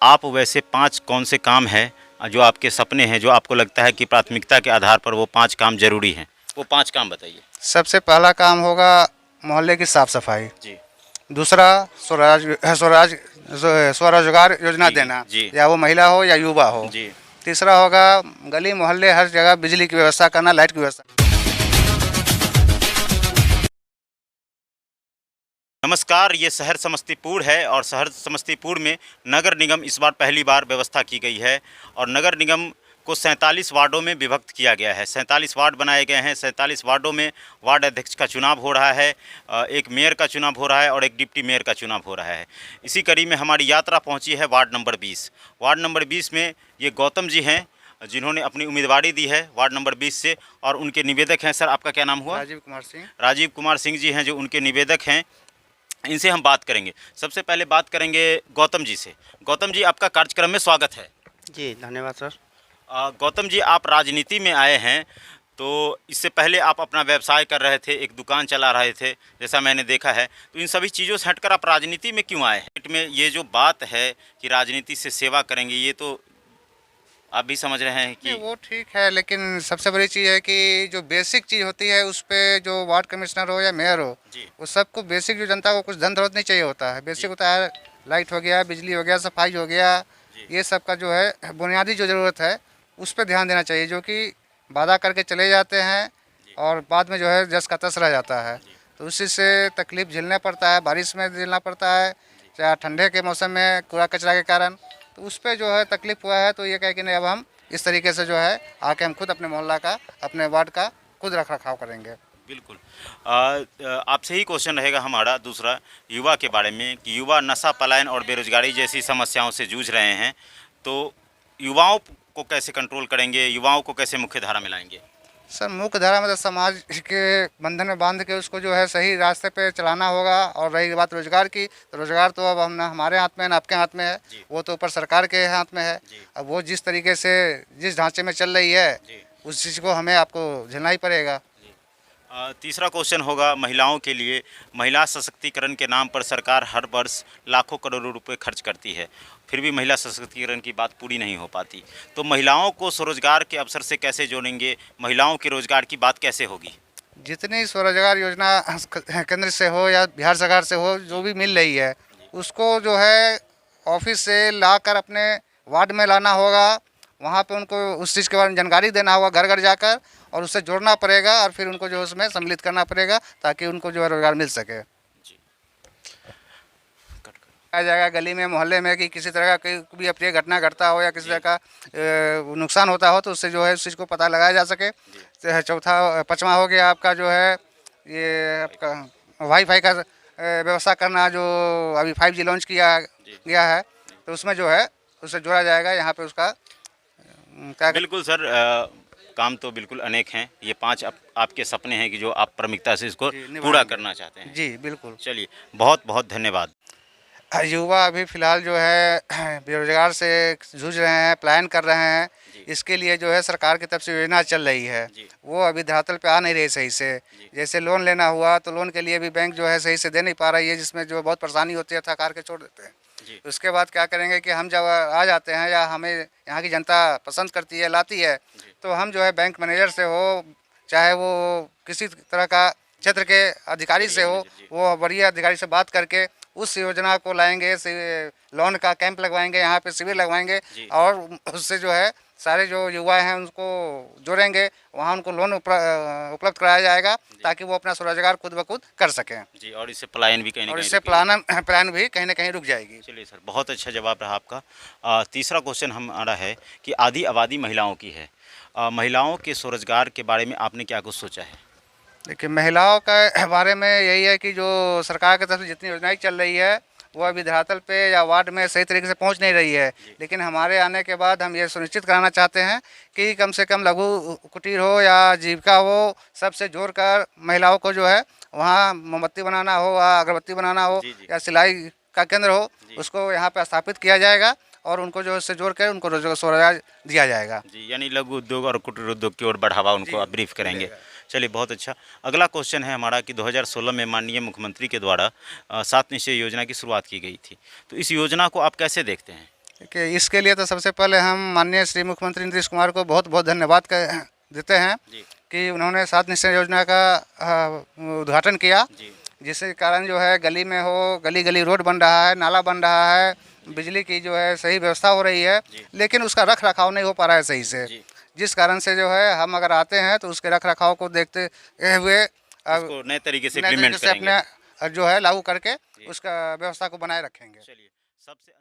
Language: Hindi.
आप वैसे 5 कौन से काम हैं जो आपके सपने हैं, जो आपको लगता है कि प्राथमिकता के आधार पर वो 5 काम ज़रूरी हैं? वो 5 काम बताइए। सबसे पहला काम होगा मोहल्ले की साफ सफाई। जी। दूसरा स्वराज स्वरोजगार योजना जी, देना, जी, या वो महिला हो या युवा हो। जी। तीसरा होगा गली मोहल्ले हर जगह बिजली की व्यवस्था करना, लाइट की व्यवस्था। नमस्कार, ये शहर समस्तीपुर है और शहर समस्तीपुर में नगर निगम इस बार पहली बार व्यवस्था की गई है और नगर निगम को 47 वार्डों में विभक्त किया गया है। 47 वार्ड बनाए गए हैं। 47 वार्डों में वार्ड अध्यक्ष का चुनाव हो रहा है, एक मेयर का चुनाव हो रहा है और एक डिप्टी मेयर का चुनाव हो रहा है। इसी कड़ी में हमारी यात्रा पहुंची है वार्ड नंबर 20। वार्ड नंबर 20 में ये गौतम जी हैं जिन्होंने अपनी उम्मीदवारी दी है वार्ड नंबर 20 से, और उनके निवेदक हैं। सर, आपका क्या नाम हुआ? राजीव कुमार सिंह। राजीव कुमार सिंह जी हैं जो उनके निवेदक हैं। इनसे हम बात करेंगे। सबसे पहले बात करेंगे गौतम जी से। गौतम जी, आपका कार्यक्रम में स्वागत है। जी धन्यवाद सर। गौतम जी, आप राजनीति में आए हैं, तो इससे पहले आप अपना व्यवसाय कर रहे थे, एक दुकान चला रहे थे, जैसा मैंने देखा है। तो इन सभी चीज़ों से हटकर आप राजनीति में क्यों आए हैं? में ये जो बात है कि राजनीति से सेवा करेंगे, ये तो आप भी समझ रहे हैं कि नहीं, वो ठीक है, लेकिन सबसे बड़ी चीज़ है कि जो बेसिक चीज़ होती है उस पे जो वार्ड कमिश्नर हो या मेयर हो, जी, वो सबको बेसिक, जो जनता को कुछ धन दौलत नहीं चाहिए होता है, बेसिक होता है लाइट हो गया, बिजली हो गया, सफाई हो गया। जी, ये सब का जो है बुनियादी जो ज़रूरत है उस पर ध्यान देना चाहिए, जो कि वादा करके चले जाते हैं जी, और बाद में जो है जस का तस रह जाता है। जी, तो उसी से तकलीफ झेलना पड़ता है, बारिश में झेलना पड़ता है, चाहे ठंडे के मौसम में कूड़ा कचरा के कारण। तो उस पर जो है तकलीफ हुआ है, तो ये कह कि नहीं, अब हम इस तरीके से जो है आके हम खुद अपने मोहल्ला का, अपने वार्ड का खुद रख रखाव करेंगे। बिल्कुल। आपसे ही क्वेश्चन रहेगा हमारा दूसरा, युवा के बारे में, कि युवा नशा, पलायन और बेरोजगारी जैसी समस्याओं से जूझ रहे हैं। तो युवाओं को कैसे कंट्रोल करेंगे, युवाओं को कैसे मुख्य धारा में लाएंगे? सर, मुख्य धारा में तो समाज के बंधन में बांध के उसको जो है सही रास्ते पे चलाना होगा। और रही बात रोजगार की, तो रोजगार तो अब हम ना हमारे हाथ में है ना आपके हाथ में है, जी, वो तो ऊपर सरकार के हाथ में है। जी, अब वो जिस तरीके से, जिस ढांचे में चल रही है, जी, उस चीज़ को हमें आपको झेलना ही पड़ेगा। जी। तीसरा क्वेश्चन होगा महिलाओं के लिए। महिला सशक्तिकरण के नाम पर सरकार हर वर्ष लाखों करोड़ों रुपए खर्च करती है, फिर भी महिला सशक्तिकरण की बात पूरी नहीं हो पाती। तो महिलाओं को स्वरोजगार के अवसर से कैसे जोड़ेंगे? महिलाओं के रोजगार की बात कैसे होगी? जितनी स्वरोजगार योजना केंद्र से हो या बिहार सरकार से हो, जो भी मिल रही है, जी, उसको जो है ऑफिस से लाकर अपने वार्ड में लाना होगा। वहाँ पे उनको उस चीज़ के बारे में जानकारी देना होगा घर घर जाकर, और उससे जोड़ना पड़ेगा, और फिर उनको जो है उसमें सम्मिलित करना पड़ेगा, ताकि उनको जो है रोजगार मिल सके। जी। आ जाएगा गली में, मोहल्ले में, कि किसी तरह का कोई भी अप्रिय घटना घटता हो या किसी तरह का नुकसान होता हो, तो उससे जो है उस चीज़ को पता लगाया जा सके। तो चौथा, पाँचवा हो गया आपका जो है ये आपका वाईफाई का व्यवस्था करना, जो अभी 5G लॉन्च किया गया है, तो उसमें जो है उससे जोड़ा जाएगा। यहाँ पे उसका क्या बिल्कुल सर, काम तो बिल्कुल अनेक हैं। ये 5 आपके सपने हैं कि जो आप प्राथमिकता से इसको जी पूरा निभाएंगे। करना चाहते हैं। जी बिल्कुल। चलिए, बहुत बहुत धन्यवाद। युवा अभी फ़िलहाल जो है बेरोज़गार से जूझ रहे हैं, पलायन कर रहे हैं। जी, इसके लिए जो है सरकार की तरफ से योजना चल रही है, जी, वो अभी धरातल पे आ नहीं रही सही से। जी, जैसे लोन लेना हुआ, तो लोन के लिए भी बैंक जो है सही से दे नहीं पा रही है, जिसमें जो बहुत परेशानी होती है, थका के छोड़ देते हैं। जी, उसके बाद क्या करेंगे कि हम जब आ जाते हैं, या हमें यहाँ की जनता पसंद करती है, लाती है, जी, तो हम जो है बैंक मैनेजर से हो, चाहे वो किसी तरह का क्षेत्र के अधिकारी से एरिया हो, मैनेजर, जी, वो वरीय अधिकारी से बात करके उस योजना को लाएंगे, लोन का कैंप लगवाएंगे, यहाँ पे शिविर लगवाएंगे, जी, और उससे जो है सारे जो युवा हैं उनको जोड़ेंगे, वहाँ उनको लोन उपलब्ध कराया जाएगा, जी, ताकि वो अपना स्वरोजगार खुद ब खुद कर सकें, जी, और इससे पलायन भी कहीं न और कहीं इससे रुकेगी। प्लान भी कहीं ना कहीं रुक जाएगी। चलिए सर, बहुत अच्छा जवाब रहा आपका। तीसरा क्वेश्चन हमारा है कि आधी आबादी महिलाओं की है। महिलाओं के स्वरोजगार के बारे में आपने क्या कुछ सोचा है? देखिए, महिलाओं के बारे में यही है कि जो सरकार की तरफ से जितनी योजनाएं चल रही है, वो अभी धरातल पे या वार्ड में सही तरीके से पहुंच नहीं रही है। जी, लेकिन हमारे आने के बाद हम ये सुनिश्चित कराना चाहते हैं कि कम से कम लघु कुटीर हो या जीविका हो, सबसे जोड़कर महिलाओं को जो है वहाँ मोमबत्ती बनाना हो या अगरबत्ती बनाना हो जी, जी, या सिलाई का केंद्र हो, जी, उसको यहाँ पर स्थापित किया जाएगा, और उनको जो है उससे जोड़ कर उनको स्वरोजगार दिया जाएगा। जी, यानी लघु उद्योग और कुटीर उद्योग की ओर बढ़ावा जी उनको आप ब्रीफ करेंगे। मिलेगा। चलिए, बहुत अच्छा। अगला क्वेश्चन है हमारा कि 2016 में माननीय मुख्यमंत्री के द्वारा 7 निश्चय योजना की शुरुआत की गई थी। तो इस योजना को आप कैसे देखते हैं? कि इसके लिए तो सबसे पहले हम माननीय श्री मुख्यमंत्री नीतीश कुमार को बहुत बहुत धन्यवाद देते हैं जी कि उन्होंने 7 निश्चय योजना का उद्घाटन किया, जी जिसके कारण जो है गली में हो, गली गली रोड बन रहा है, नाला बन रहा है, बिजली की जो है सही व्यवस्था हो रही है, लेकिन उसका रख रखाव नहीं हो पा रहा है सही से, जी जिस कारण से जो है हम अगर आते हैं तो उसके रख रखाव को देखते हुए इसको नए तरीके से नए इम्प्लीमेंट तरीके से करेंगे। अपने जो है लागू करके उसका व्यवस्था को बनाए रखेंगे। चलिए सबसे